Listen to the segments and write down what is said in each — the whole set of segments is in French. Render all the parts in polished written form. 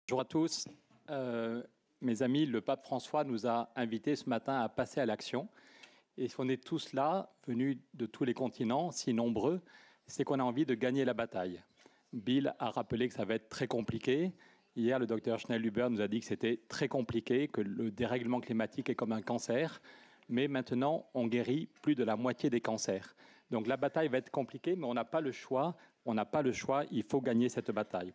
Bonjour à tous. Mes amis, le pape François nous a invités ce matin à passer à l'action. Et si on est tous là, venus de tous les continents, si nombreux, c'est qu'on a envie de gagner la bataille. Bill a rappelé que ça va être très compliqué. Hier, le docteur Schnellhuber nous a dit que c'était très compliqué, que le dérèglement climatique est comme un cancer. Mais maintenant, on guérit plus de la moitié des cancers. Donc la bataille va être compliquée, mais on n'a pas le choix. On n'a pas le choix, il faut gagner cette bataille.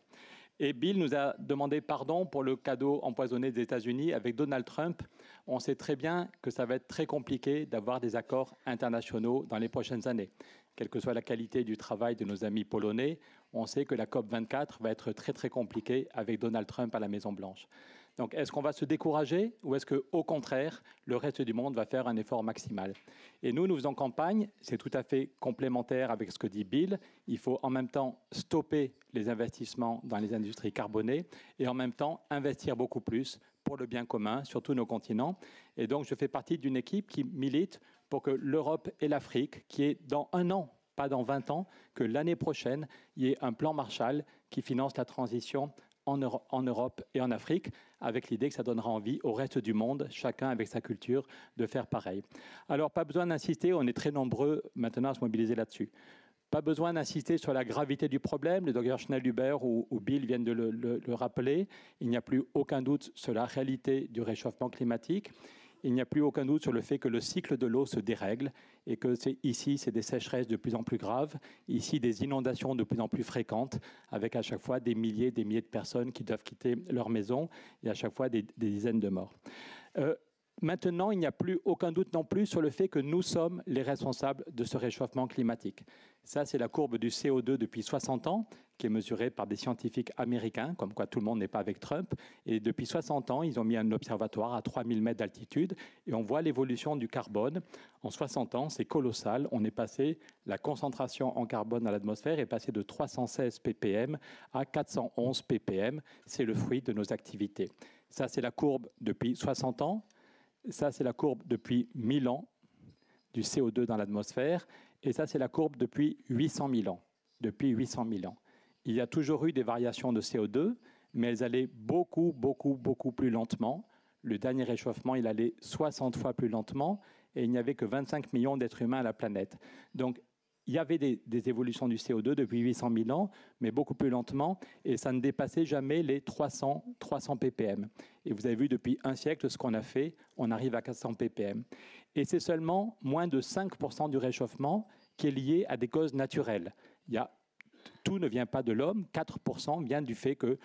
Et Bill nous a demandé pardon pour le cadeau empoisonné des États-Unis avec Donald Trump. On sait très bien que ça va être très compliqué d'avoir des accords internationaux dans les prochaines années. Quelle que soit la qualité du travail de nos amis polonais, on sait que la COP24 va être très très compliquée avec Donald Trump à la Maison-Blanche. Donc est-ce qu'on va se décourager ou est-ce qu'au contraire, le reste du monde va faire un effort maximal? Et nous faisons campagne, c'est tout à fait complémentaire avec ce que dit Bill. Il faut en même temps stopper les investissements dans les industries carbonées et en même temps investir beaucoup plus pour le bien commun sur tous nos continents. Et donc je fais partie d'une équipe qui milite pour que l'Europe et l'Afrique, qui est dans 1 an, pas dans 20 ans, que l'année prochaine, il y ait un plan Marshall qui finance la transition en Europe et en Afrique, avec l'idée que ça donnera envie au reste du monde, chacun avec sa culture, de faire pareil. Alors, pas besoin d'insister, on est très nombreux maintenant à se mobiliser là-dessus. Pas besoin d'insister sur la gravité du problème, le docteur Schnellhuber ou Bill viennent de le rappeler. Il n'y a plus aucun doute sur la réalité du réchauffement climatique. Il n'y a plus aucun doute sur le fait que le cycle de l'eau se dérègle et que ici, c'est des sécheresses de plus en plus graves, ici des inondations de plus en plus fréquentes, avec à chaque fois des milliers de personnes qui doivent quitter leur maison et à chaque fois des dizaines de morts. Maintenant, il n'y a plus aucun doute non plus sur le fait que nous sommes les responsables de ce réchauffement climatique. Ça, c'est la courbe du CO2 depuis 60 ans, qui est mesurée par des scientifiques américains, comme quoi tout le monde n'est pas avec Trump. Et depuis 60 ans, ils ont mis un observatoire à 3000 mètres d'altitude et on voit l'évolution du carbone. En 60 ans, c'est colossal. On est passé, la concentration en carbone dans l'atmosphère est passée de 316 ppm à 411 ppm. C'est le fruit de nos activités. Ça, c'est la courbe depuis 60 ans. Ça, c'est la courbe depuis 1000 ans du CO2 dans l'atmosphère. Et ça, c'est la courbe depuis 800 000 ans. Depuis 800 000 ans. Il y a toujours eu des variations de CO2, mais elles allaient beaucoup plus lentement. Le dernier réchauffement, il allait 60 fois plus lentement et il n'y avait que 25 millions d'êtres humains à la planète. Donc, il y avait des évolutions du CO2 depuis 800 000 ans, mais beaucoup plus lentement, et ça ne dépassait jamais les 300 ppm. Et vous avez vu depuis un siècle ce qu'on a fait, on arrive à 400 ppm. Et c'est seulement moins de 5% du réchauffement qui est lié à des causes naturelles. Tout ne vient pas de l'homme, 4% vient du fait que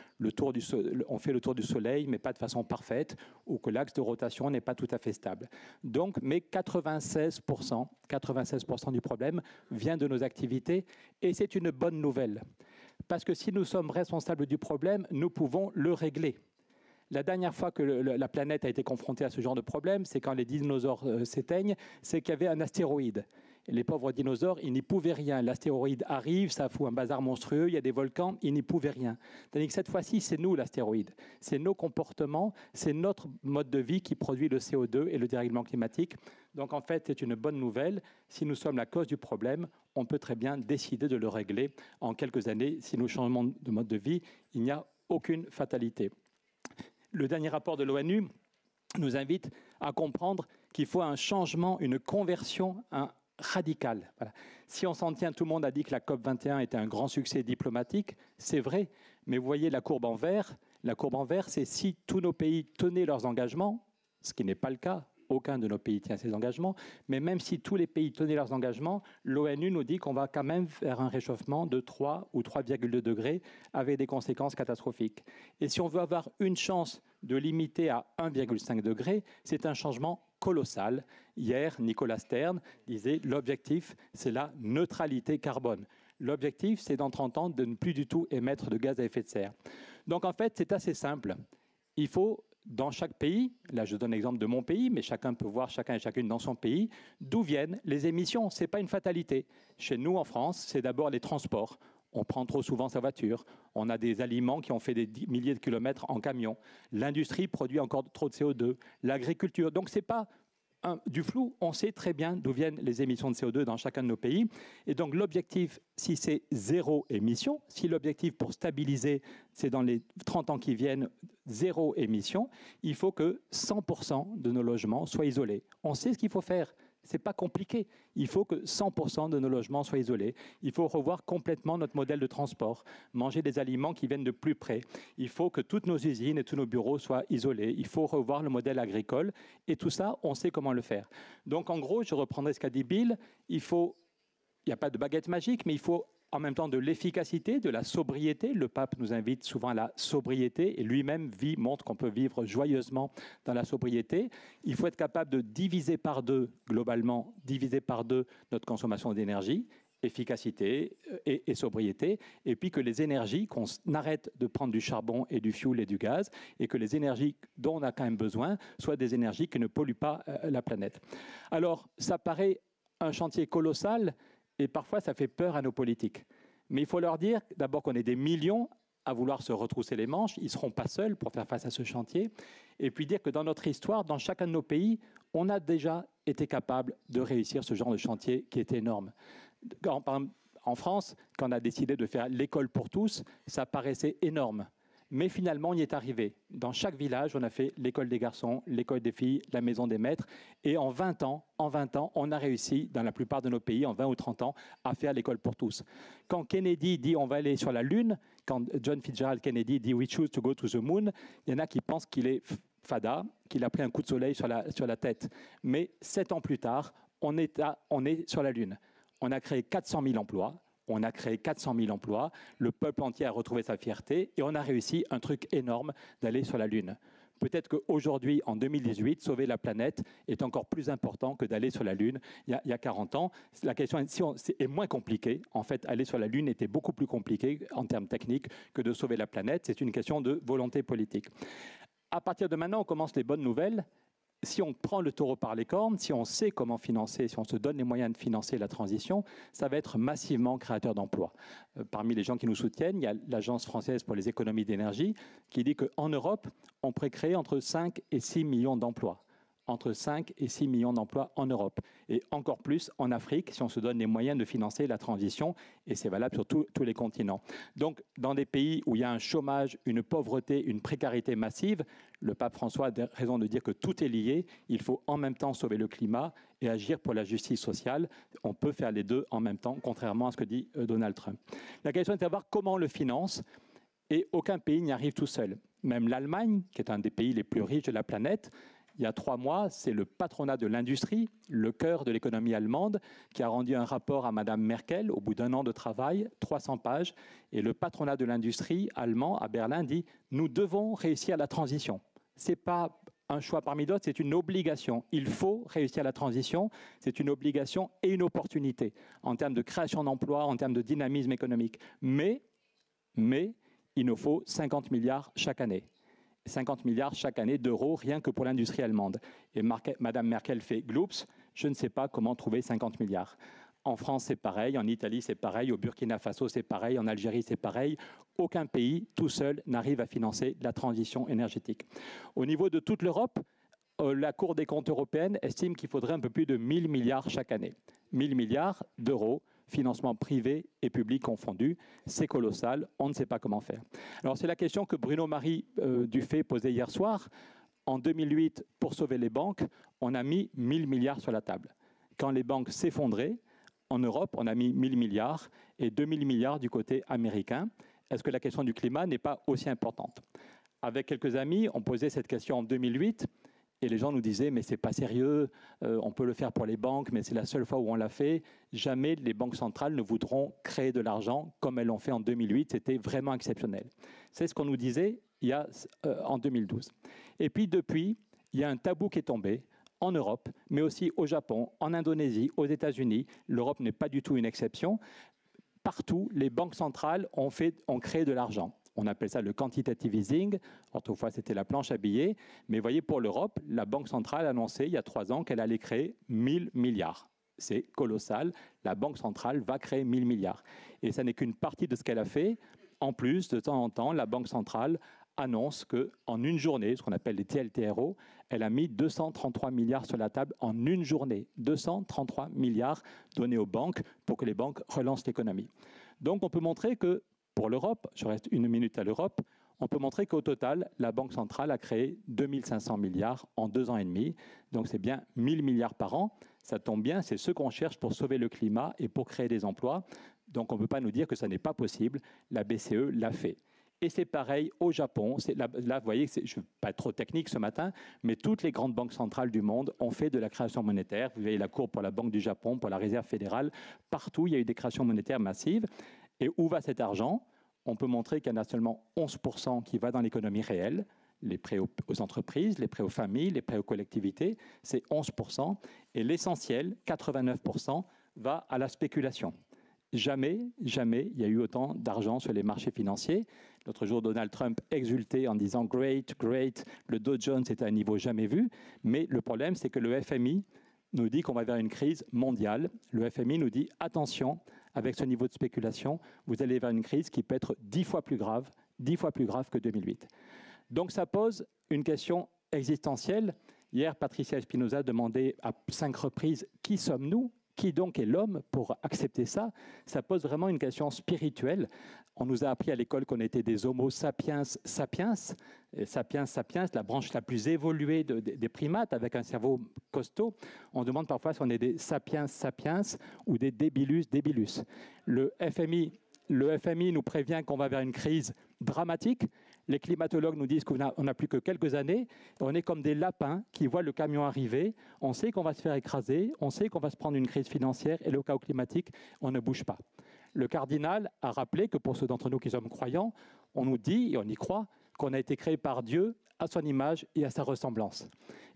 on fait le tour du Soleil, mais pas de façon parfaite, ou que l'axe de rotation n'est pas tout à fait stable. Donc, mais 96% du problème vient de nos activités, et c'est une bonne nouvelle. Parce que si nous sommes responsables du problème, nous pouvons le régler. La dernière fois que la planète a été confrontée à ce genre de problème, c'est quand les dinosaures s'éteignent, c'est qu'il y avait un astéroïde. Et les pauvres dinosaures, ils n'y pouvaient rien. L'astéroïde arrive, ça fout un bazar monstrueux, il y a des volcans, ils n'y pouvaient rien. Tandis que cette fois-ci, c'est nous l'astéroïde. C'est nos comportements, c'est notre mode de vie qui produit le CO2 et le dérèglement climatique. Donc en fait, c'est une bonne nouvelle. Si nous sommes la cause du problème, on peut très bien décider de le régler en quelques années. Si nous changeons de mode de vie, il n'y a aucune fatalité. Le dernier rapport de l'ONU nous invite à comprendre qu'il faut un changement, une conversion radicale. Voilà. Si on s'en tient, tout le monde a dit que la COP21 était un grand succès diplomatique, c'est vrai, mais vous voyez la courbe en vert. La courbe en vert, c'est si tous nos pays tenaient leurs engagements, ce qui n'est pas le cas. Aucun de nos pays tient ses engagements, mais même si tous les pays tenaient leurs engagements, l'ONU nous dit qu'on va quand même vers un réchauffement de 3 ou 3,2 degrés avec des conséquences catastrophiques. Et si on veut avoir une chance de limiter à 1,5 degré, c'est un changement colossal. Hier, Nicolas Stern disait l'objectif, c'est la neutralité carbone. L'objectif, c'est dans 30 ans de ne plus du tout émettre de gaz à effet de serre. Donc en fait, c'est assez simple. Il faut dans chaque pays, là je donne l'exemple de mon pays, mais chacun peut voir, chacun et chacune dans son pays, d'où viennent les émissions. Ce n'est pas une fatalité. Chez nous, en France, c'est d'abord les transports. On prend trop souvent sa voiture. On a des aliments qui ont fait des milliers de kilomètres en camion. L'industrie produit encore trop de CO2. L'agriculture. Donc ce n'est pas du flou. On sait très bien d'où viennent les émissions de CO2 dans chacun de nos pays. Et donc l'objectif, si c'est zéro émission, si l'objectif pour stabiliser, c'est dans les 30 ans qui viennent, zéro émission, il faut que 100% de nos logements soient isolés. On sait ce qu'il faut faire. Ce n'est pas compliqué. Il faut que 100% de nos logements soient isolés. Il faut revoir complètement notre modèle de transport, manger des aliments qui viennent de plus près. Il faut que toutes nos usines et tous nos bureaux soient isolés. Il faut revoir le modèle agricole. Et tout ça, on sait comment le faire. Donc, en gros, je reprendrai ce qu'a dit Bill. Il n'y a pas de baguette magique, mais il faut en même temps de l'efficacité, de la sobriété. Le pape nous invite souvent à la sobriété et lui-même montre qu'on peut vivre joyeusement dans la sobriété. Il faut être capable de diviser par deux, globalement, diviser par deux notre consommation d'énergie, efficacité et sobriété, et puis que les énergies, qu'on arrête de prendre du charbon et du fioul et du gaz, et que les énergies dont on a quand même besoin soient des énergies qui ne polluent pas la planète. Alors, ça paraît un chantier colossal, et parfois, ça fait peur à nos politiques. Mais il faut leur dire d'abord qu'on est des millions à vouloir se retrousser les manches. Ils ne seront pas seuls pour faire face à ce chantier. Et puis dire que dans notre histoire, dans chacun de nos pays, on a déjà été capable de réussir ce genre de chantier qui est énorme. En France, quand on a décidé de faire l'école pour tous, ça paraissait énorme. Mais finalement, on y est arrivé. Dans chaque village, on a fait l'école des garçons, l'école des filles, la maison des maîtres. Et en 20 ans, on a réussi, dans la plupart de nos pays, en 20 ou 30 ans, à faire l'école pour tous. Quand Kennedy dit on va aller sur la Lune, quand John Fitzgerald Kennedy dit we choose to go to the moon, il y en a qui pensent qu'il est fada, qu'il a pris un coup de soleil sur la tête. Mais 7 ans plus tard, on est sur la Lune. On a créé 400 000 emplois. On a créé 400 000 emplois, le peuple entier a retrouvé sa fierté et on a réussi un truc énorme d'aller sur la Lune. Peut-être qu'aujourd'hui, en 2018, sauver la planète est encore plus important que d'aller sur la Lune il y a 40 ans. La question est moins compliquée. En fait, aller sur la Lune était beaucoup plus compliqué en termes techniques que de sauver la planète. C'est une question de volonté politique. À partir de maintenant, on commence les bonnes nouvelles. Si on prend le taureau par les cornes, si on sait comment financer, si on se donne les moyens de financer la transition, ça va être massivement créateur d'emplois. Parmi les gens qui nous soutiennent, il y a l'Agence française pour les économies d'énergie qui dit qu'en Europe, on pourrait créer entre 5 et 6 millions d'emplois. Entre 5 et 6 millions d'emplois en Europe. Et encore plus en Afrique, si on se donne les moyens de financer la transition, et c'est valable sur tous les continents. Donc, dans des pays où il y a un chômage, une pauvreté, une précarité massive, le pape François a raison de dire que tout est lié. Il faut en même temps sauver le climat et agir pour la justice sociale. On peut faire les deux en même temps, contrairement à ce que dit Donald Trump. La question est de savoir comment on le finance, et aucun pays n'y arrive tout seul. Même l'Allemagne, qui est un des pays les plus riches de la planète, il y a 3 mois, c'est le patronat de l'industrie, le cœur de l'économie allemande, qui a rendu un rapport à Madame Merkel au bout d'1 an de travail, 300 pages. Et le patronat de l'industrie allemand à Berlin dit « Nous devons réussir la transition ». Ce n'est pas un choix parmi d'autres, c'est une obligation. Il faut réussir la transition, c'est une obligation et une opportunité en termes de création d'emplois, en termes de dynamisme économique. Mais il nous faut 50 milliards chaque année. 50 milliards chaque année d'euros, rien que pour l'industrie allemande. Et Madame Merkel fait gloops, je ne sais pas comment trouver 50 milliards. En France, c'est pareil, en Italie, c'est pareil, au Burkina Faso, c'est pareil, en Algérie, c'est pareil. Aucun pays, tout seul, n'arrive à financer la transition énergétique. Au niveau de toute l'Europe, la Cour des comptes européenne estime qu'il faudrait un peu plus de 1 000 milliards chaque année. 1 000 milliards d'euros, financement privé et public confondus, c'est colossal, on ne sait pas comment faire. Alors c'est la question que Bruno-Marie Dufay posait hier soir. En 2008, pour sauver les banques, on a mis 1 000 milliards sur la table. Quand les banques s'effondraient, en Europe, on a mis 1 000 milliards et 2 000 milliards du côté américain. Est-ce que la question du climat n'est pas aussi importante? Avec quelques amis, on posait cette question en 2008. Et les gens nous disaient, mais c'est pas sérieux, on peut le faire pour les banques, mais c'est la seule fois où on l'a fait. Jamais les banques centrales ne voudront créer de l'argent comme elles l'ont fait en 2008. C'était vraiment exceptionnel. C'est ce qu'on nous disait en 2012. Et puis depuis, il y a un tabou qui est tombé en Europe, mais aussi au Japon, en Indonésie, aux États-Unis. L'Europe n'est pas du tout une exception. Partout, les banques centrales ont créé de l'argent. On appelle ça le quantitative easing. Autrefois, c'était la planche à billets. Mais voyez, pour l'Europe, la Banque centrale a annoncé il y a 3 ans qu'elle allait créer 1 000 milliards. C'est colossal. La Banque centrale va créer 1 000 milliards. Et ça n'est qu'une partie de ce qu'elle a fait. En plus, de temps en temps, la Banque centrale annonce qu'en une journée, ce qu'on appelle les TLTRO, elle a mis 233 milliards sur la table en une journée. 233 milliards donnés aux banques pour que les banques relancent l'économie. Donc on peut montrer que pour l'Europe, je reste une minute à l'Europe, on peut montrer qu'au total, la Banque centrale a créé 2500 milliards en 2 ans et demi. Donc c'est bien 1000 milliards par an. Ça tombe bien, c'est ce qu'on cherche pour sauver le climat et pour créer des emplois. Donc on ne peut pas nous dire que ça n'est pas possible. La BCE l'a fait. Et c'est pareil au Japon. Là, vous voyez, je ne vais pas être trop technique ce matin, mais toutes les grandes banques centrales du monde ont fait de la création monétaire. Vous voyez la courbe pour la Banque du Japon, pour la Réserve fédérale. Partout, il y a eu des créations monétaires massives. Et où va cet argent ? On peut montrer qu'il y en a seulement 11% qui va dans l'économie réelle, les prêts aux entreprises, les prêts aux familles, les prêts aux collectivités, c'est 11%. Et l'essentiel, 89%, va à la spéculation. Jamais il y a eu autant d'argent sur les marchés financiers. L'autre jour, Donald Trump exultait en disant « Great, great », le Dow Jones était à un niveau jamais vu. Mais le problème, c'est que le FMI nous dit qu'on va vers une crise mondiale. Le FMI nous dit « Attention ». Avec ce niveau de spéculation, vous allez vers une crise qui peut être 10 fois plus grave que 2008. Donc ça pose une question existentielle. Hier, Patricia Espinosa demandait à 5 reprises « Qui sommes-nous ? Qui donc est l'homme pour accepter ça ?» Ça pose vraiment une question spirituelle. On nous a appris à l'école qu'on était des homo sapiens sapiens. Et sapiens sapiens, la branche la plus évoluée des primates, avec un cerveau costaud. On demande parfois si on est des sapiens sapiens ou des débilus débilus. Le FMI nous prévient qu'on va vers une crise dramatique. Les climatologues nous disent qu'on n'a plus que quelques années. On est comme des lapins qui voient le camion arriver. On sait qu'on va se faire écraser. On sait qu'on va se prendre une crise financière. Et le chaos climatique, on ne bouge pas. Le cardinal a rappelé que pour ceux d'entre nous qui sommes croyants, on nous dit, et on y croit, qu'on a été créé par Dieu à son image et à sa ressemblance.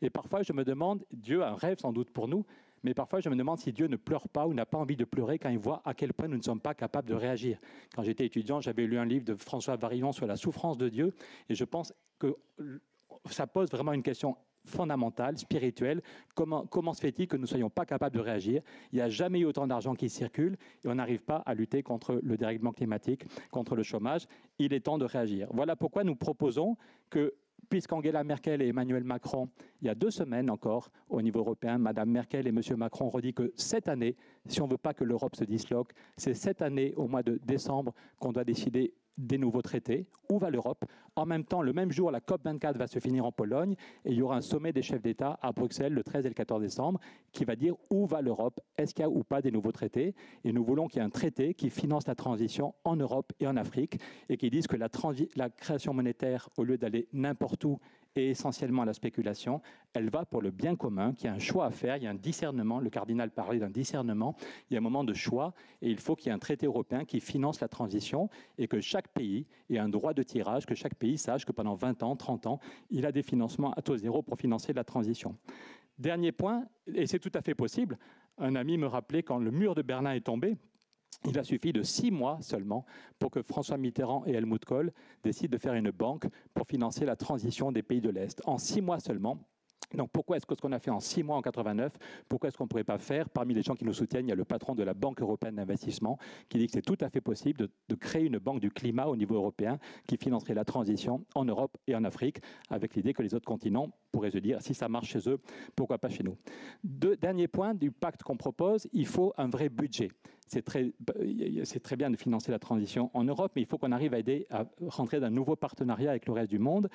Et parfois, je me demande, Dieu a un rêve sans doute pour nous, mais parfois, je me demande si Dieu ne pleure pas ou n'a pas envie de pleurer quand il voit à quel point nous ne sommes pas capables de réagir. Quand j'étais étudiant, j'avais lu un livre de François Varillon sur la souffrance de Dieu, et je pense que ça pose vraiment une question fondamentale, spirituelle. Comment se fait-il que nous ne soyons pas capables de réagir ? Il n'y a jamais eu autant d'argent qui circule et on n'arrive pas à lutter contre le dérèglement climatique, contre le chômage. Il est temps de réagir. Voilà pourquoi nous proposons que, puisqu'Angela Merkel et Emmanuel Macron, il y a 2 semaines encore, au niveau européen, Mme Merkel et M. Macron ont dit que cette année, si on ne veut pas que l'Europe se disloque, c'est cette année, au mois de décembre, qu'on doit décider des nouveaux traités. Où va l'Europe ? En même temps, le même jour, la COP24 va se finir en Pologne et il y aura un sommet des chefs d'État à Bruxelles le 13 et le 14 décembre qui va dire où va l'Europe, est-ce qu'il y a ou pas des nouveaux traités. Et nous voulons qu'il y ait un traité qui finance la transition en Europe et en Afrique et qui dise que la création monétaire, au lieu d'aller n'importe où et essentiellement à la spéculation, elle va pour le bien commun, qu'il y a un choix à faire, il y a un discernement, le cardinal parlait d'un discernement, il y a un moment de choix et il faut qu'il y ait un traité européen qui finance la transition et que chaque pays ait un droit de tirage, que chaque pays sache que pendant 20 ans, 30 ans, il a des financements à taux zéro pour financer la transition. Dernier point, et c'est tout à fait possible, un ami me rappelait quand le mur de Berlin est tombé, il a suffi de 6 mois seulement pour que François Mitterrand et Helmut Kohl décident de faire une banque pour financer la transition des pays de l'Est. En 6 mois seulement. Donc pourquoi est-ce que ce qu'on a fait en 6 mois en 89, pourquoi est-ce qu'on ne pourrait pas faire? Parmi les gens qui nous soutiennent, il y a le patron de la Banque européenne d'investissement qui dit que c'est tout à fait possible de créer une banque du climat au niveau européen qui financerait la transition en Europe et en Afrique, avec l'idée que les autres continents pourraient se dire si ça marche chez eux, pourquoi pas chez nous. Dernier point du pacte qu'on propose, il faut un vrai budget. C'est très bien de financer la transition en Europe, mais il faut qu'on arrive à aider à rentrer dans un nouveau partenariat avec le reste du monde.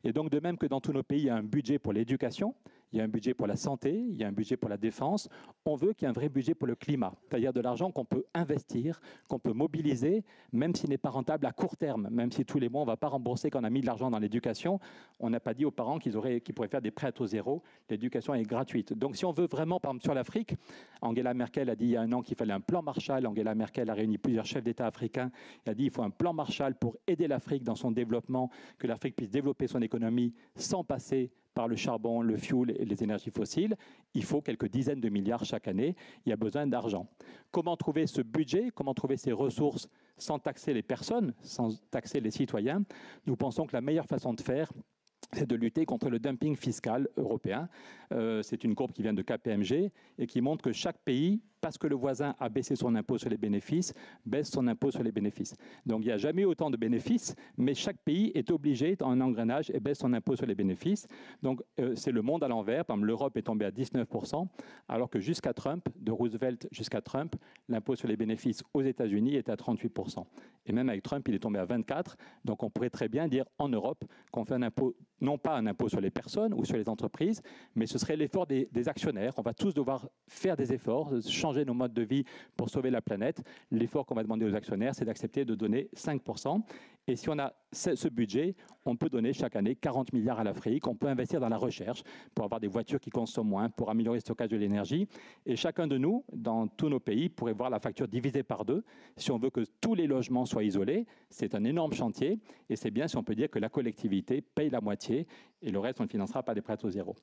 Et donc, de même que dans tous nos pays, il y a un budget pour l'éducation, il y a un budget pour la santé, il y a un budget pour la défense. On veut qu'il y ait un vrai budget pour le climat, c'est-à-dire de l'argent qu'on peut investir, qu'on peut mobiliser, même s'il n'est pas rentable à court terme, même si tous les mois on ne va pas rembourser quand on a mis de l'argent dans l'éducation. On n'a pas dit aux parents qu'ils pourraient faire des prêts à taux zéro. L'éducation est gratuite. Donc si on veut vraiment, par exemple sur l'Afrique, Angela Merkel a dit il y a un an qu'il fallait un plan Marshall. Angela Merkel a réuni plusieurs chefs d'État africains. Elle a dit qu'il faut un plan Marshall pour aider l'Afrique dans son développement, que l'Afrique puisse développer son économie sans passer par le charbon, le fioul et les énergies fossiles. Il faut quelques dizaines de milliards chaque année. Il y a besoin d'argent. Comment trouver ce budget? Comment trouver ces ressources sans taxer les personnes, sans taxer les citoyens? Nous pensons que la meilleure façon de faire, c'est de lutter contre le dumping fiscal européen. C'est une courbe qui vient de KPMG et qui montre que chaque pays parce que le voisin a baissé son impôt sur les bénéfices, baisse son impôt sur les bénéfices. Donc il n'y a jamais eu autant de bénéfices, mais chaque pays est obligé, en engrenage, et baisse son impôt sur les bénéfices. Donc c'est le monde à l'envers. Par exemple, l'Europe est tombée à 19%, alors que jusqu'à Trump, de Roosevelt jusqu'à Trump, l'impôt sur les bénéfices aux États-Unis était à 38%. Et même avec Trump, il est tombé à 24%. Donc on pourrait très bien dire en Europe qu'on fait un impôt, non pas un impôt sur les personnes ou sur les entreprises, mais ce serait l'effort des actionnaires. On va tous devoir faire des efforts, changer nos modes de vie pour sauver la planète. L'effort qu'on va demander aux actionnaires, c'est d'accepter de donner 5%. Et si on a ce budget, on peut donner chaque année 40 milliards à l'Afrique. On peut investir dans la recherche pour avoir des voitures qui consomment moins, pour améliorer le stockage de l'énergie. Et chacun de nous, dans tous nos pays, pourrait voir la facture divisée par 2. Si on veut que tous les logements soient isolés, c'est un énorme chantier. Et c'est bien si on peut dire que la collectivité paye la moitié et le reste, on ne financera pas des prêts au zéro.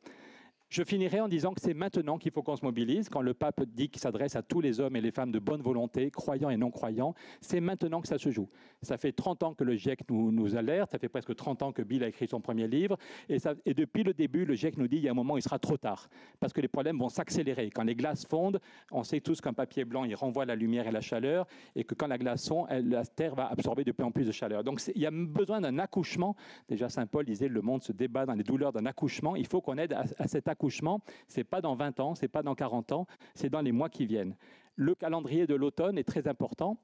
Je finirai en disant que c'est maintenant qu'il faut qu'on se mobilise. Quand le pape dit qu'il s'adresse à tous les hommes et les femmes de bonne volonté, croyants et non-croyants, c'est maintenant que ça se joue. Ça fait 30 ans que le GIEC nous alerte, ça fait presque 30 ans que Bill a écrit son premier livre, et depuis le début, le GIEC nous dit qu'il y a un moment où il sera trop tard, parce que les problèmes vont s'accélérer. Quand les glaces fondent, on sait tous qu'un papier blanc, il renvoie la lumière et la chaleur, et que quand la glace fond, la Terre va absorber de plus en plus de chaleur. Donc il y a besoin d'un accouchement. Déjà, Saint Paul disait, le monde se débat dans les douleurs d'un accouchement. Il faut qu'on aide à cet accouchement. Ce n'est pas dans 20 ans, ce n'est pas dans 40 ans, c'est dans les mois qui viennent. Le calendrier de l'automne est très important.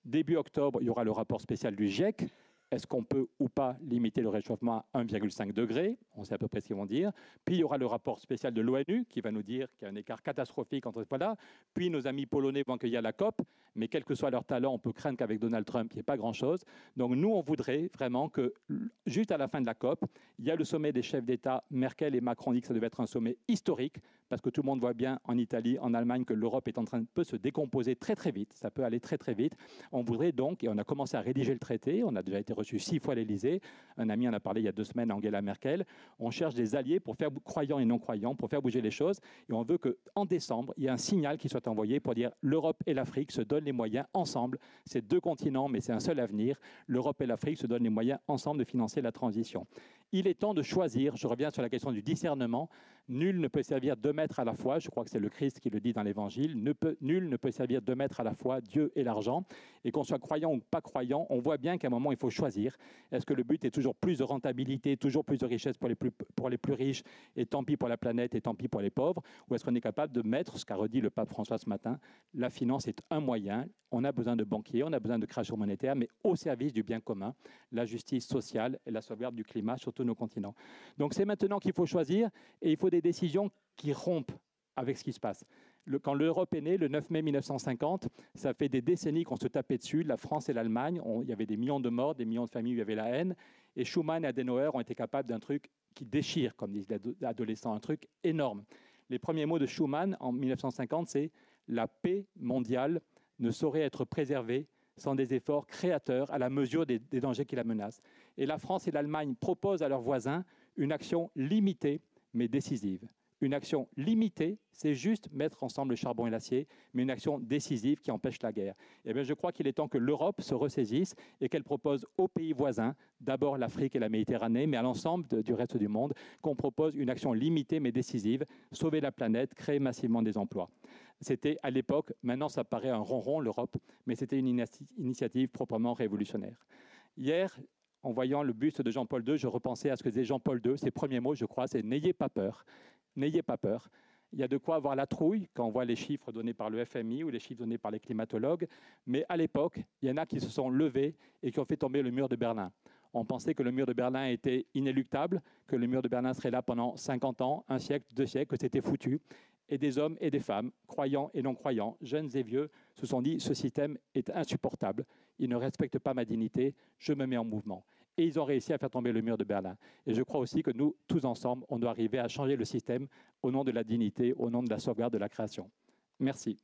Début octobre, il y aura le rapport spécial du GIEC. Est-ce qu'on peut ou pas limiter le réchauffement à 1,5 degré? On sait à peu près ce qu'ils vont dire. Puis il y aura le rapport spécial de l'ONU qui va nous dire qu'il y a un écart catastrophique entre ce point-là. Puis nos amis polonais vont accueillir la COP. Mais quel que soit leur talent, on peut craindre qu'avec Donald Trump, il n'y ait pas grand-chose. Donc nous, on voudrait vraiment que, juste à la fin de la COP, il y a le sommet des chefs d'État. Merkel et Macron dit que ça devait être un sommet historique, parce que tout le monde voit bien en Italie, en Allemagne, que l'Europe est en train de se décomposer très très vite. Ça peut aller très très vite. On voudrait donc, et on a commencé à rédiger le traité, on a déjà été reçu 6 fois à l'Élysée. Un ami en a parlé il y a 2 semaines, Angela Merkel. On cherche des alliés pour faire croyants et non-croyants, pour faire bouger les choses. Et on veut qu'en décembre, il y ait un signal qui soit envoyé pour dire l'Europe et l'Afrique se donnent les moyens ensemble. C'est 2 continents, mais c'est un seul avenir. L'Europe et l'Afrique se donnent les moyens ensemble de financer la transition. Il est temps de choisir. Je reviens sur la question du discernement. Nul ne peut servir 2 maîtres à la fois. Je crois que c'est le Christ qui le dit dans l'Évangile. Nul ne peut servir 2 maîtres à la fois, Dieu et l'argent. Et qu'on soit croyant ou pas croyant, on voit bien qu'à un moment, il faut choisir. Est-ce que le but est toujours plus de rentabilité, toujours plus de richesse pour les plus riches, et tant pis pour la planète, et tant pis pour les pauvres? Ou est-ce qu'on est capable de mettre, ce qu'a redit le pape François ce matin, la finance est un moyen, on a besoin de banquiers, on a besoin de création monétaire, mais au service du bien commun, la justice sociale et la sauvegarde du climat sur tous nos continents. Donc c'est maintenant qu'il faut choisir, et il faut des décisions qui rompent avec ce qui se passe. Quand l'Europe est née, le 9 mai 1950, ça fait des décennies qu'on se tapait dessus, la France et l'Allemagne. Il y avait des millions de morts, des millions de familles où il y avait la haine. Et Schuman et Adenauer ont été capables d'un truc qui déchire, comme disent les adolescents, un truc énorme. Les premiers mots de Schuman en 1950, c'est « La paix mondiale ne saurait être préservée sans des efforts créateurs à la mesure des dangers qui la menacent. » Et la France et l'Allemagne proposent à leurs voisins une action limitée mais décisive. Une action limitée, c'est juste mettre ensemble le charbon et l'acier, mais une action décisive qui empêche la guerre. Eh bien, je crois qu'il est temps que l'Europe se ressaisisse et qu'elle propose aux pays voisins, d'abord l'Afrique et la Méditerranée, mais à l'ensemble du reste du monde, qu'on propose une action limitée mais décisive, sauver la planète, créer massivement des emplois. C'était à l'époque, maintenant ça paraît un ronron l'Europe, mais c'était une initiative proprement révolutionnaire. Hier, en voyant le buste de Jean-Paul II, je repensais à ce que disait Jean-Paul II. Ses premiers mots, je crois, c'est « N'ayez pas peur ». N'ayez pas peur. Il y a de quoi avoir la trouille quand on voit les chiffres donnés par le FMI ou les chiffres donnés par les climatologues. Mais à l'époque, il y en a qui se sont levés et qui ont fait tomber le mur de Berlin. On pensait que le mur de Berlin était inéluctable, que le mur de Berlin serait là pendant 50 ans, 1 siècle, 2 siècles, que c'était foutu. Et des hommes et des femmes, croyants et non-croyants, jeunes et vieux, se sont dit « ce système est insupportable, il ne respecte pas ma dignité, je me mets en mouvement ». Et ils ont réussi à faire tomber le mur de Berlin. Et je crois aussi que nous, tous ensemble, on doit arriver à changer le système au nom de la dignité, au nom de la sauvegarde de la création. Merci.